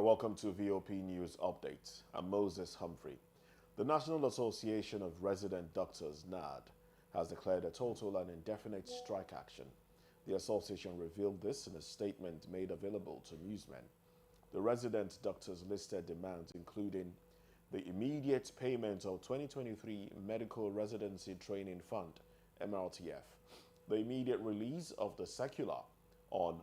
Welcome to VOP News Update. I'm Moses Humphrey. The National Association of Resident Doctors, NARD, has declared a total and indefinite strike action. The association revealed this in a statement made available to newsmen. The resident doctors listed demands including the immediate payment of 2023 Medical Residency Training Fund, MRTF, the immediate release of the circular on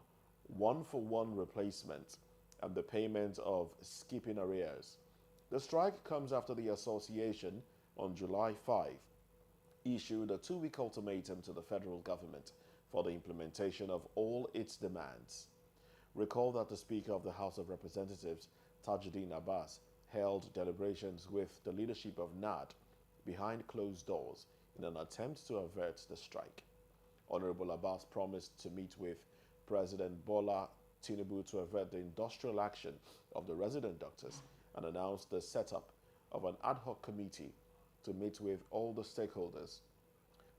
one-for-one replacement, and the payment of skipping arrears. The strike comes after the association, on July 5, issued a two-week ultimatum to the federal government for the implementation of all its demands. Recall that the Speaker of the House of Representatives, Tajuddin Abbas, held deliberations with the leadership of NARD behind closed doors in an attempt to avert the strike. Honorable Abbas promised to meet with President Bola Tinubu to avert the industrial action of the resident doctors and announced the setup of an ad hoc committee to meet with all the stakeholders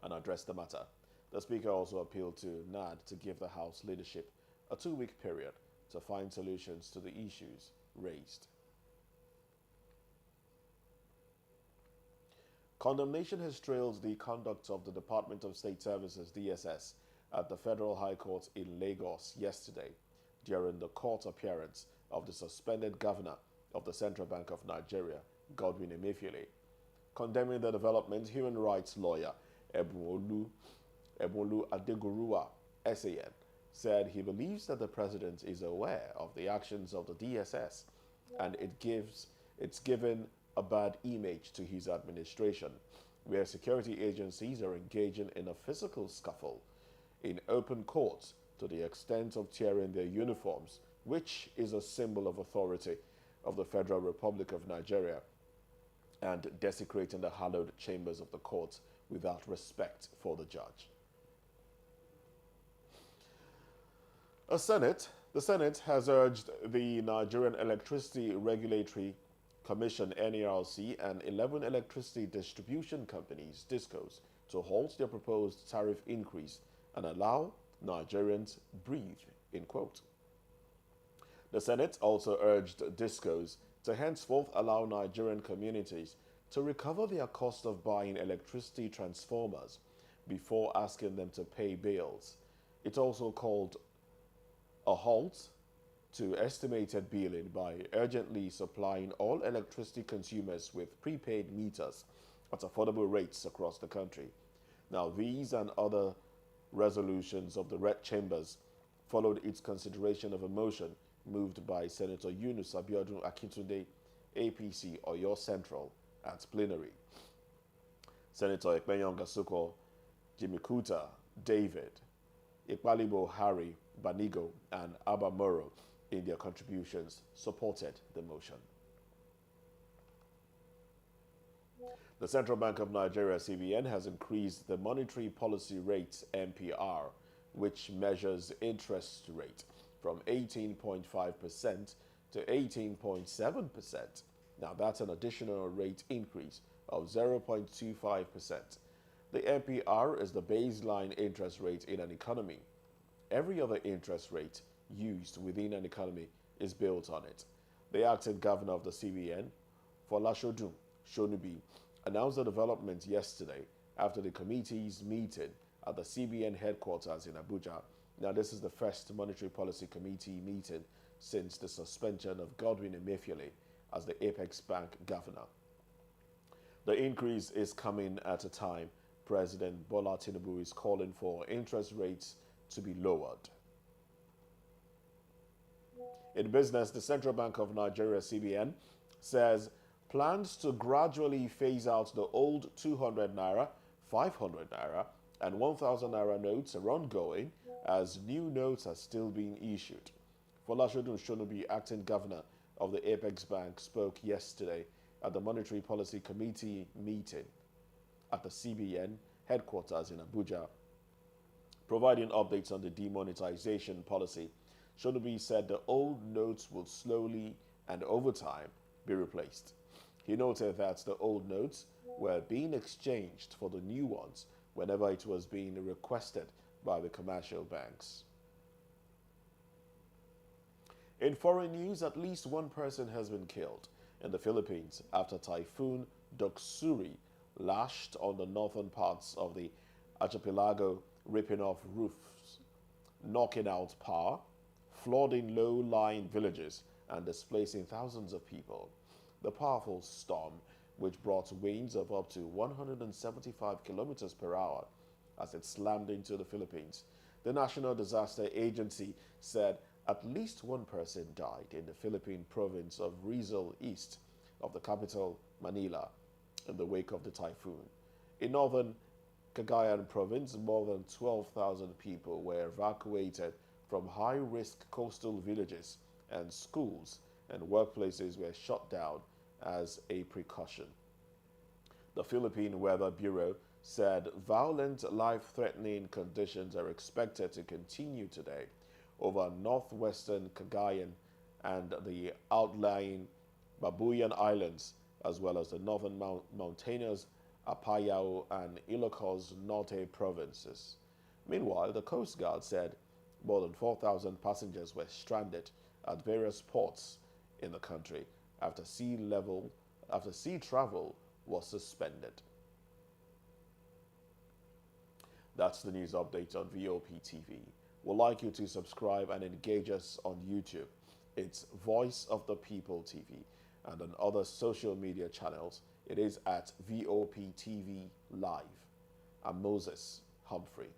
and address the matter. The Speaker also appealed to NARD to give the House leadership a two-week period to find solutions to the issues raised. Condemnation has trailed the conduct of the Department of State Services, DSS, at the Federal High Court in Lagos yesterday, during the court appearance of the suspended governor of the Central Bank of Nigeria, Godwin Emefiele. Condemning the development, human rights lawyer Ebunolu Adegorua, SAN, said he believes that the president is aware of the actions of the DSS and it's given a bad image to his administration, where security agencies are engaging in a physical scuffle in open courts to the extent of tearing their uniforms, which is a symbol of authority of the Federal Republic of Nigeria, and desecrating the hallowed chambers of the courts without respect for the judge. The Senate has urged the Nigerian Electricity Regulatory Commission, NERC, and 11 electricity distribution companies, discos, to halt their proposed tariff increase and allow Nigerians breathe, in quote. The Senate also urged discos to henceforth allow Nigerian communities to recover their cost of buying electricity transformers before asking them to pay bills. It also called a halt to estimated billing by urgently supplying all electricity consumers with prepaid meters at affordable rates across the country. Now, these and other resolutions of the Red Chambers followed its consideration of a motion moved by Senator Yunus Abiodun Akintunde, APC, Oyo Central, at plenary. Senator Ekpenyong Gasuko, Jimmy Kuta, David, Ikpalibo Harry, Banigo, and Abba Moro, in their contributions, supported the motion. The Central Bank of Nigeria, CBN, has increased the monetary policy rate, MPR, which measures interest rate, from 18.5% to 18.7%. Now, that's an additional rate increase of 0.25%. The MPR is the baseline interest rate in an economy. Every other interest rate used within an economy is built on it. The acting governor of the CBN, Folashodun Shonubi, announced the development yesterday after the committee's meeting at the CBN headquarters in Abuja. Now, this is the first Monetary Policy Committee meeting since the suspension of Godwin Emefiele as the Apex Bank governor. The increase is coming at a time President Bola Tinubu is calling for interest rates to be lowered. In business, the Central Bank of Nigeria, CBN, says plans to gradually phase out the old 200 naira, 500 naira, and 1,000 naira notes are ongoing as new notes are still being issued. Folashodun Shonubi, acting governor of the Apex Bank, spoke yesterday at the Monetary Policy Committee meeting at the CBN headquarters in Abuja, providing updates on the demonetization policy. Shonubi said the old notes will slowly and over time be replaced. He noted that the old notes were being exchanged for the new ones whenever it was being requested by the commercial banks. In foreign news, at least one person has been killed in the Philippines after Typhoon Doksuri lashed on the northern parts of the archipelago, ripping off roofs, knocking out power, flooding low-lying villages, and displacing thousands of people. The powerful storm, which brought winds of up to 175 kilometers per hour as it slammed into the Philippines, the National Disaster Agency said at least one person died in the Philippine province of Rizal east of the capital, Manila, in the wake of the typhoon. In northern Cagayan province, more than 12,000 people were evacuated from high-risk coastal villages, and schools and workplaces were shut down as a precaution. The Philippine Weather Bureau said violent, life-threatening conditions are expected to continue today over northwestern Cagayan and the outlying Babuyan Islands, as well as the northern mountainous Apayao and Ilocos Norte provinces. Meanwhile, the Coast Guard said more than 4,000 passengers were stranded at various ports in the country after sea travel was suspended. That's the news update on VOP TV. We'd like you to subscribe and engage us on YouTube. It's Voice of the People TV, and on other social media channels, it is at VOP TV Live. I'm Moses Humphrey.